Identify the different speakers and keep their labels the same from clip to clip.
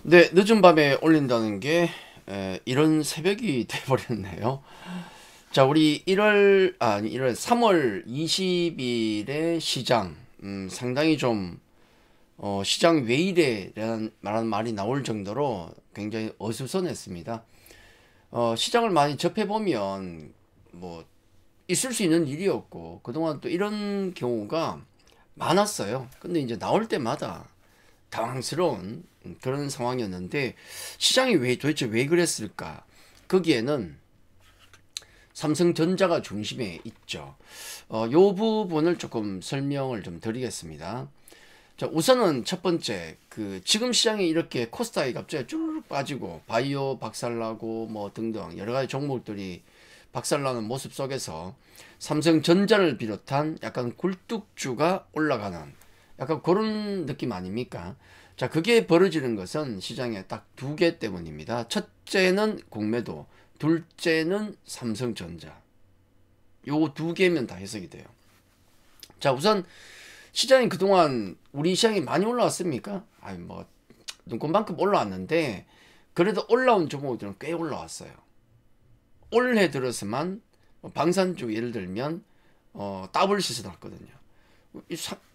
Speaker 1: 네, 늦은 밤에 올린다는 게 이런 새벽이 돼버렸네요. 자, 우리 3월 20일에 시장, 상당히 좀, 시장 왜 이래? 라는 말하는 말이 나올 정도로 굉장히 어수선했습니다. 시장을 많이 접해보면, 뭐, 있을 수 있는 일이었고, 그동안 또 이런 경우가 많았어요. 근데 이제 나올 때마다 당황스러운 그런 상황이었는데 시장이 도대체 왜 그랬을까? 거기에는 삼성전자가 중심에 있죠. 요 부분을 조금 설명을 좀 드리겠습니다. 자, 우선은 첫 번째, 지금 시장이 이렇게 코스닥이 갑자기 쭉 빠지고 바이오 박살나고 뭐 등등 여러 가지 종목들이 박살나는 모습 속에서 삼성전자를 비롯한 약간 굴뚝주가 올라가는 약간 그런 느낌 아닙니까? 자, 그게 벌어지는 것은 시장에 딱 두 개 때문입니다. 첫째는 공매도, 둘째는 삼성전자. 요 두 개면 다 해석이 돼요. 자, 우선 시장이 그동안 우리 시장이 많이 올라왔습니까? 아니 뭐 눈꽃만큼 올라왔는데 그래도 올라온 종목들은 꽤 올라왔어요. 올해 들어서만 방산주 예를 들면 더블 시세 났거든요.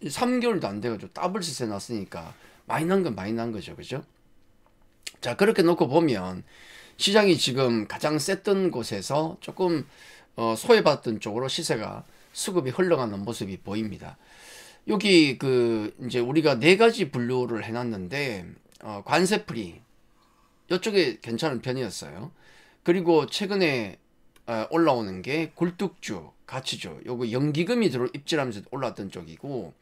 Speaker 1: 3개월도 안 돼가지고 더블 시세 났으니까 많이 난 건 많이 난 거죠. 그죠? 자, 그렇게 놓고 보면 시장이 지금 가장 셌던 곳에서 조금 소외받던 쪽으로 시세가 수급이 흘러가는 모습이 보입니다. 여기 이제 우리가 네 가지 분류를 해놨는데 관세 프리 이쪽에 괜찮은 편이었어요. 그리고 최근에 올라오는 게 굴뚝주, 가치주, 요거 연기금이 들어 입질하면서 올랐던 쪽이고,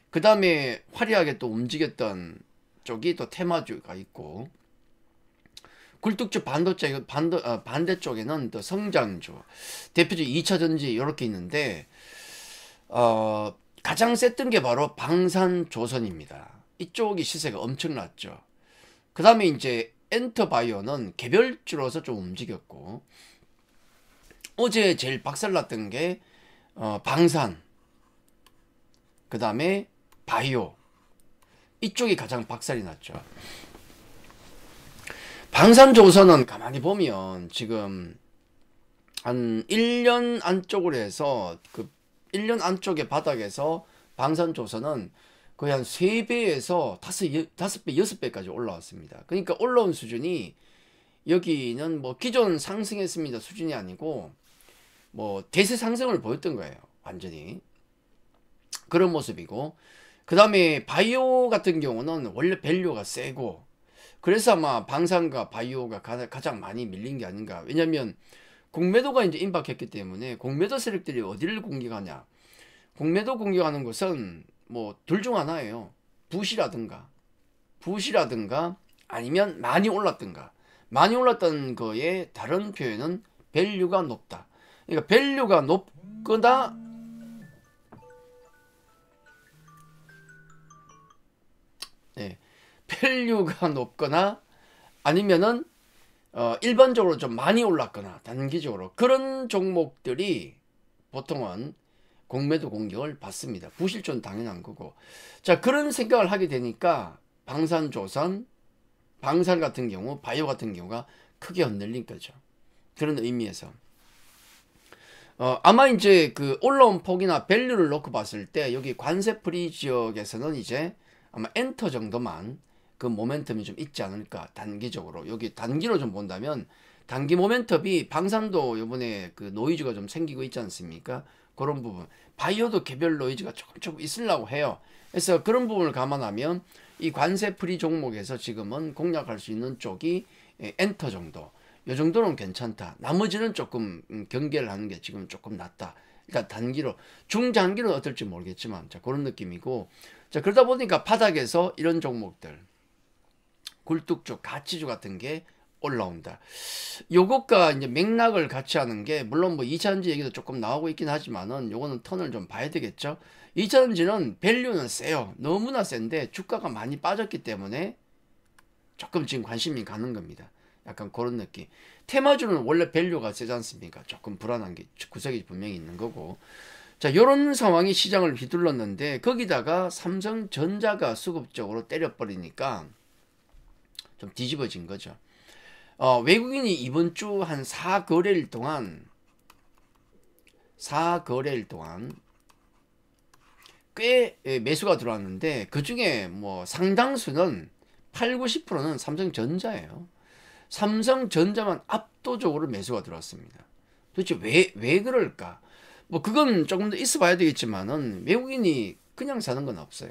Speaker 1: 그 다음에 화려하게 또 움직였던 쪽이 또 테마주가 있고, 굴뚝주 반대 쪽에는 또 성장주, 대표적 2차전지 이렇게 있는데, 가장 셌던 게 바로 방산조선입니다. 이쪽이 시세가 엄청났죠. 그 다음에 이제 엔터바이오는 개별주로서 좀 움직였고, 어제 제일 박살났던 게 방산, 그 다음에 바이오, 이쪽이 가장 박살이 났죠. 방산조선은 가만히 보면 지금 한 1년 안쪽으로 해서 1년 안쪽의 바닥에서 방산조선은 거의 한 3배에서 5배, 6배까지 올라왔습니다. 그러니까 올라온 수준이 여기는 뭐 기존 상승했습니다 수준이 아니고 뭐 대세 상승을 보였던 거예요. 완전히. 그런 모습이고. 그 다음에 바이오 같은 경우는 원래 밸류가 세고 그래서 아마 방산과 바이오가 가장 많이 밀린 게 아닌가. 왜냐면 공매도가 이제 임박했기 때문에 공매도 세력들이 어디를 공격하냐. 공매도 공격하는 것은 뭐 둘 중 하나예요. 붓이라든가 아니면 많이 올랐든가. 많이 올랐던 거에 다른 표현은 밸류가 높다. 그러니까 밸류가 높거나 네, 밸류가 높거나 아니면은 일반적으로 좀 많이 올랐거나 단기적으로 그런 종목들이 보통은 공매도 공격을 받습니다. 부실존 당연한 거고. 자, 그런 생각을 하게 되니까 방산조선, 방산 같은 경우, 바이오 같은 경우가 크게 흔들린 거죠. 그런 의미에서. 아마 이제 올라온 폭이나 밸류를 놓고 봤을 때 여기 관세 프리 지역에서는 이제 아마 엔터 정도만 그 모멘텀이 좀 있지 않을까 단기적으로 여기 단기로 좀 본다면 단기 모멘텀이 방산도 요번에 노이즈가 좀 생기고 있지 않습니까? 그런 부분 바이오도 개별 노이즈가 조금 있으려고 해요. 그래서 그런 부분을 감안하면 이 관세 프리 종목에서 지금은 공략할 수 있는 쪽이 엔터 정도 요 정도는 괜찮다. 나머지는 조금 경계를 하는 게 지금 조금 낫다. 그러니까 단기로 중장기는 어떨지 모르겠지만 자 그런 느낌이고 자 그러다 보니까 바닥에서 이런 종목들 굴뚝주 가치주 같은 게 올라온다. 요것과 이제 맥락을 같이 하는 게 물론 뭐 2차전지 얘기도 조금 나오고 있긴 하지만은 요거는 턴을 좀 봐야 되겠죠. 2차전지는 밸류는 세요. 너무나 센데 주가가 많이 빠졌기 때문에 조금 지금 관심이 가는 겁니다. 약간 그런 느낌. 테마주는 원래 밸류가 세지 않습니까? 조금 불안한 게 구석이 분명히 있는 거고. 자, 요런 상황이 시장을 휘둘렀는데 거기다가 삼성전자가 수급적으로 때려버리니까 좀 뒤집어진 거죠. 외국인이 이번 주 한 4거래일 동안 꽤 매수가 들어왔는데 그 중에 뭐 상당수는 8, 90%는 삼성전자예요. 삼성전자만 압도적으로 매수가 들어왔습니다. 도대체 왜 그럴까? 뭐 그건 조금 더 있어 봐야 되겠지만은 외국인이 그냥 사는 건 없어요.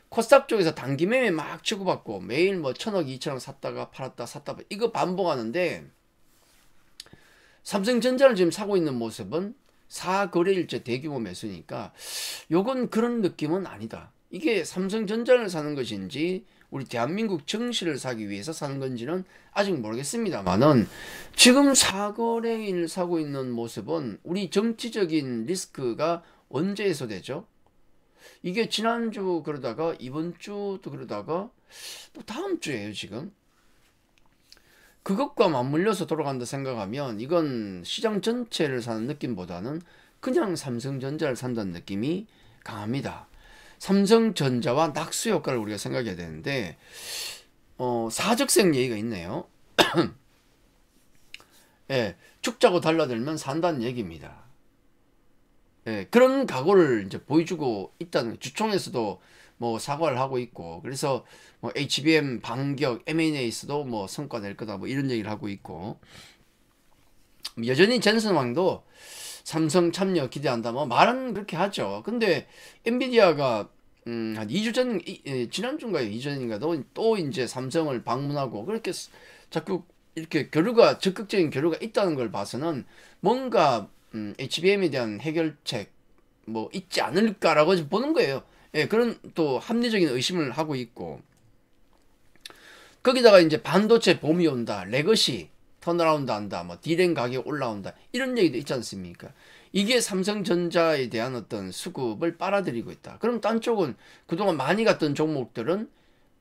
Speaker 1: 코스닥 쪽에서 단기 매매 막 치고받고 매일 뭐 1000억, 2000억 샀다가 팔았다 샀다가 이거 반복하는데 삼성전자를 지금 사고 있는 모습은 4거래일째 대규모 매수니까 요건 그런 느낌은 아니다. 이게 삼성전자를 사는 것인지 우리 대한민국 증시를 사기 위해서 사는 건지는 아직 모르겠습니다만은 지금 4거래일 사고 있는 모습은 우리 정치적인 리스크가 언제 해소되죠? 이게 지난주 그러다가 이번 주도 그러다가 또 다음 주에요 지금. 그것과 맞물려서 돌아간다 생각하면 이건 시장 전체를 사는 느낌보다는 그냥 삼성전자를 산다는 느낌이 강합니다. 삼성전자와 낙수 효과를 우리가 생각해야 되는데 사적생 얘기가 있네요. 예, 죽자고 달라들면 산다는 얘기입니다. 예, 그런 각오를 이제 보여주고 있다는 주총에서도 뭐 사과를 하고 있고 그래서 뭐 HBM 반격 M&A에서도 뭐 성과 낼 거다 뭐 이런 얘기를 하고 있고 여전히 젠슨 왕도 삼성 참여 기대한다 뭐 말은 그렇게 하죠. 근데 엔비디아가 한 2주 전 지난주인가요? 2주 전인가도 또 이제 삼성을 방문하고 그렇게 자꾸 이렇게 적극적인 교류가 있다는 걸 봐서는 뭔가 HBM에 대한 해결책 뭐 있지 않을까라고 보는 거예요. 예, 그런 또 합리적인 의심을 하고 있고 거기다가 이제 반도체 봄이 온다, 레거시 턴어라운드 한다, 뭐 디램 가격 올라온다 이런 얘기도 있지 않습니까? 이게 삼성전자에 대한 어떤 수급을 빨아들이고 있다. 그럼 딴 쪽은 그동안 많이 갔던 종목들은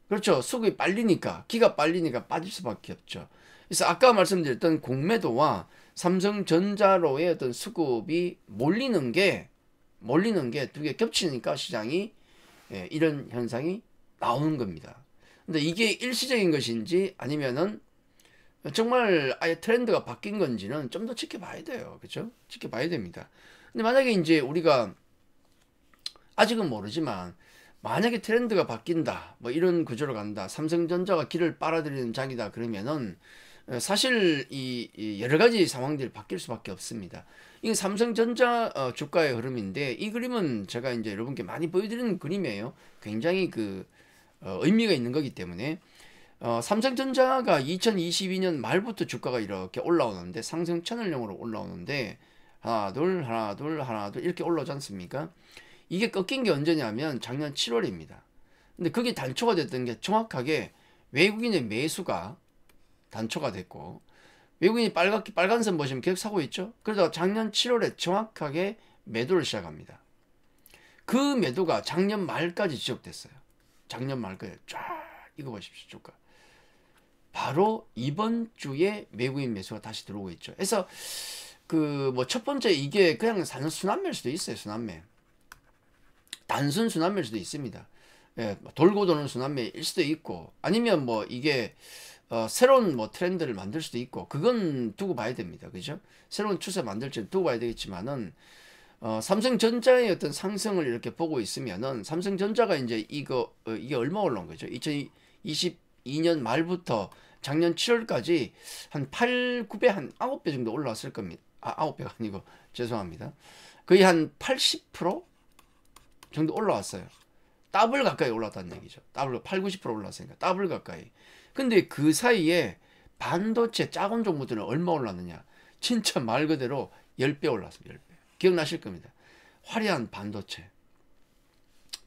Speaker 1: 그렇죠. 수급이 빨리니까 기가 빨리니까 빠질 수밖에 없죠. 그래서 아까 말씀드렸던 공매도와 삼성전자로의 어떤 수급이 몰리는 게 두 개 겹치니까 시장이 이런 현상이 나오는 겁니다. 근데 이게 일시적인 것인지 아니면은 정말 아예 트렌드가 바뀐 건지는 좀 더 지켜봐야 돼요. 그렇죠? 지켜봐야 됩니다. 근데 만약에 이제 우리가 아직은 모르지만 만약에 트렌드가 바뀐다, 뭐 이런 구조로 간다, 삼성전자가 길을 빨아들이는 장이다 그러면은 사실 이 여러 가지 상황들이 바뀔 수밖에 없습니다. 이게 삼성전자 주가의 흐름인데 이 그림은 제가 이제 여러분께 많이 보여드리는 그림이에요. 굉장히 의미가 있는 거기 때문에 삼성전자가 2022년 말부터 주가가 이렇게 올라오는데 상승 채널형으로 올라오는데 하나 둘 이렇게 올라오지 않습니까? 이게 꺾인 게 언제냐면 작년 7월입니다. 근데 그게 단초가 됐던 게 정확하게 외국인의 매수가 단초가 됐고 외국인이 빨간선 보시면 계속 사고 있죠. 그러다가 작년 7월에 정확하게 매도를 시작합니다. 그 매도가 작년 말까지 지속됐어요. 작년 말까지 쫙 이거 보십시오. 주가. 바로 이번 주에 외국인 매수가 다시 들어오고 있죠. 그래서 뭐 첫 번째 이게 그냥 순환매일 수도 있어요. 순환매. 단순 순환매일 수도 있습니다. 예, 돌고 도는 순환매일 수도 있고 아니면 뭐 이게 새로운 뭐 트렌드를 만들 수도 있고 그건 두고 봐야 됩니다. 그죠? 새로운 추세 만들지 두고 봐야 되겠지만은 삼성전자의 어떤 상승을 이렇게 보고 있으면은 삼성전자가 이제 이게 얼마 올라온 거죠? 2022년 말부터 작년 7월까지 한 9배 한 9배 정도 올라왔을 겁니다. 9배가 아니고 죄송합니다. 거의 한 80% 정도 올라왔어요. 더블 가까이 올랐다는 얘기죠. 더블 8, 90% 올랐으니까 더블 가까이. 근데 그 사이에 반도체 작은 종목들은 얼마 올랐느냐? 진짜 말 그대로 10배 올랐습니다. 10배. 기억나실 겁니다. 화려한 반도체.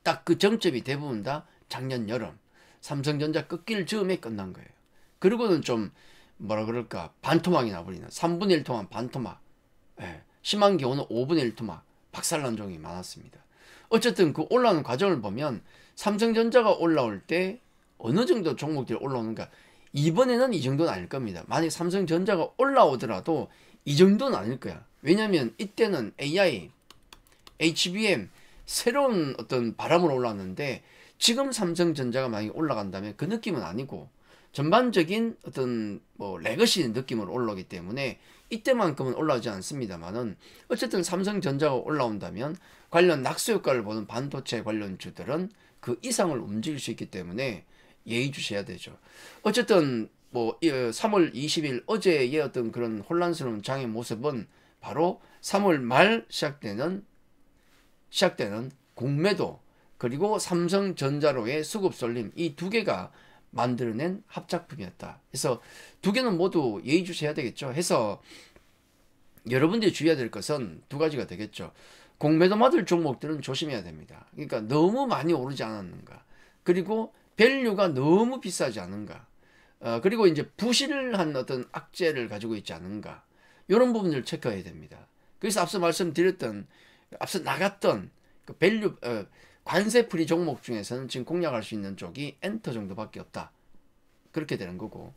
Speaker 1: 딱 그 정점이 대부분 다 작년 여름. 삼성전자 꺾일 즈음에 끝난 거예요. 그리고는 좀 뭐라 그럴까 반토막이 나버리는 3분의 1 토막 반토막. 심한 경우는 5분의 1 토막. 박살난 종이 많았습니다. 어쨌든 그 올라오는 과정을 보면 삼성전자가 올라올 때 어느 정도 종목들이 올라오는가 이번에는 이 정도는 아닐 겁니다. 만약 삼성전자가 올라오더라도 이 정도는 아닐 거야. 왜냐면 이때는 AI, HBM 새로운 어떤 바람으로 올라왔는데 지금 삼성전자가 만약에 올라간다면 그 느낌은 아니고 전반적인 어떤 뭐 레거시 느낌으로 올라오기 때문에 이때만큼은 올라오지 않습니다만은 어쨌든 삼성전자가 올라온다면 관련 낙수 효과를 보는 반도체 관련주들은 그 이상을 움직일 수 있기 때문에 예의주시해야 되죠. 어쨌든 뭐 3월 20일 어제의 어떤 그런 혼란스러운 장의 모습은 바로 3월 말 시작되는 공매도 그리고 삼성전자로의 수급 쏠림 이 두 개가 만들어낸 합작품이었다. 그래서 두 개는 모두 예의주시해야 되겠죠. 해서 여러분들이 주의해야 될 것은 두 가지가 되겠죠. 공매도 맞을 종목들은 조심해야 됩니다. 그러니까 너무 많이 오르지 않았는가. 그리고 밸류가 너무 비싸지 않은가. 그리고 이제 부실한 어떤 악재를 가지고 있지 않은가. 이런 부분을 체크해야 됩니다. 그래서 앞서 말씀드렸던, 앞서 나갔던 그 밸류, 관세 프리 종목 중에서는 지금 공략할 수 있는 쪽이 엔터 정도밖에 없다. 그렇게 되는 거고.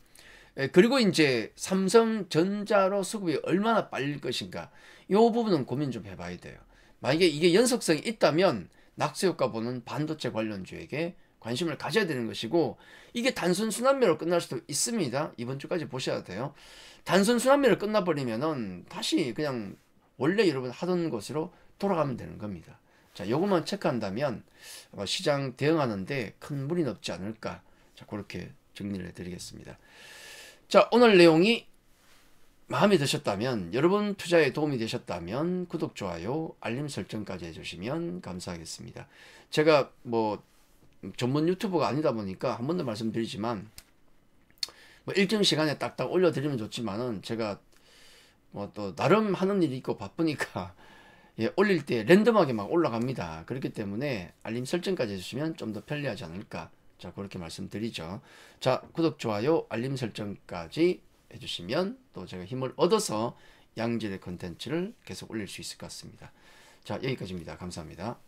Speaker 1: 그리고 이제 삼성전자로 수급이 얼마나 빨릴 것인가. 이 부분은 고민 좀 해봐야 돼요. 만약에 이게 연속성이 있다면 낙수효과 보는 반도체 관련주에게 관심을 가져야 되는 것이고, 이게 단순 순환매로 끝날 수도 있습니다. 이번 주까지 보셔야 돼요. 단순 순환매로 끝나버리면은 다시 그냥 원래 여러분 하던 것으로 돌아가면 되는 겁니다. 자, 요것만 체크한다면 아마 시장 대응하는데 큰 무리는 없지 않을까. 자, 그렇게 정리를 해드리겠습니다. 자, 오늘 내용이 마음에 드셨다면, 여러분 투자에 도움이 되셨다면 구독, 좋아요, 알림 설정까지 해주시면 감사하겠습니다. 제가 뭐 전문 유튜버가 아니다 보니까 한 번 더 말씀드리지만 뭐 일정 시간에 딱딱 올려드리면 좋지만은 제가 뭐 또 나름 하는 일이 있고 바쁘니까 예, 올릴 때 랜덤하게 막 올라갑니다. 그렇기 때문에 알림 설정까지 해주시면 좀 더 편리하지 않을까. 자, 그렇게 말씀드리죠. 자, 구독, 좋아요, 알림 설정까지 해주시면 또 제가 힘을 얻어서 양질의 컨텐츠를 계속 올릴 수 있을 것 같습니다. 자, 여기까지입니다. 감사합니다.